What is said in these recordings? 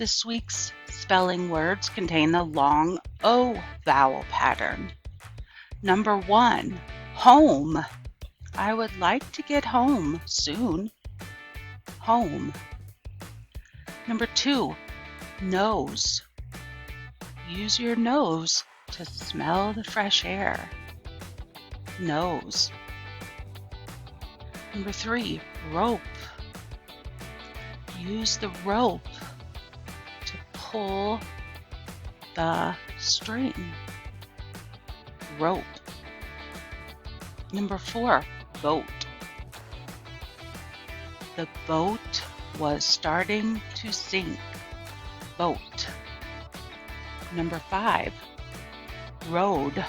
This week's spelling words contain the long O vowel pattern. Number 1, home. I would like to get home soon. Home. Number 2, nose. Use your nose to smell the fresh air. Nose. Number 3, rope. Use the rope to pull the string. Rope. Number 4, boat. The boat was starting to sink. Boat. Number 5, road.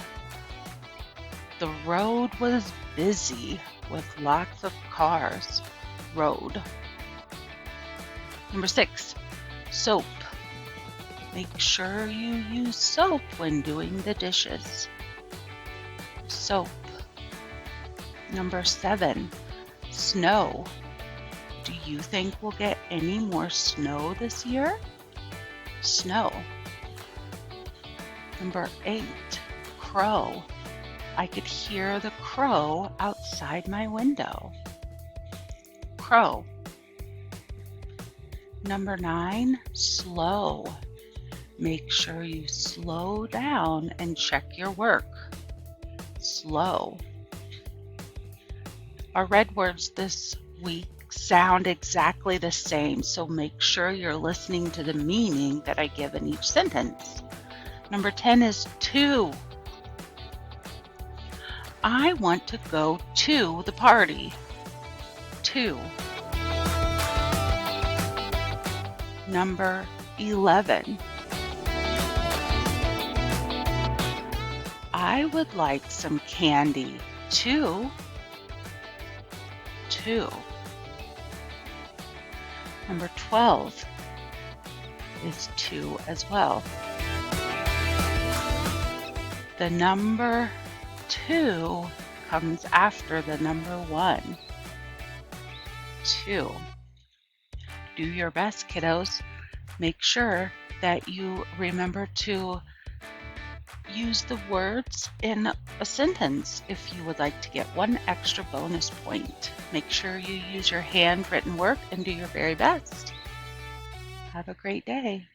The road was busy with lots of cars. Road. Number 6, soap. Make sure you use soap when doing the dishes. Soap. Number 7, snow. Do you think we'll get any more snow this year? Snow. Number 8, crow. I could hear the crow outside my window. Crow. Number 9, slow. Make sure you slow down and check your work. Slow. Our red words this week sound exactly the same, so make sure you're listening to the meaning that I give in each sentence. Number 10 is to. I want to go to the party. To. Number 11. I would like some candy too. To. Number 12 is to as well. The number 2 comes after the number 1. 2. Do your best, kiddos. Make sure that you remember to use the words in a sentence if you would like to get one extra bonus point. Make sure you use your handwritten work and do your very best. Have a great day.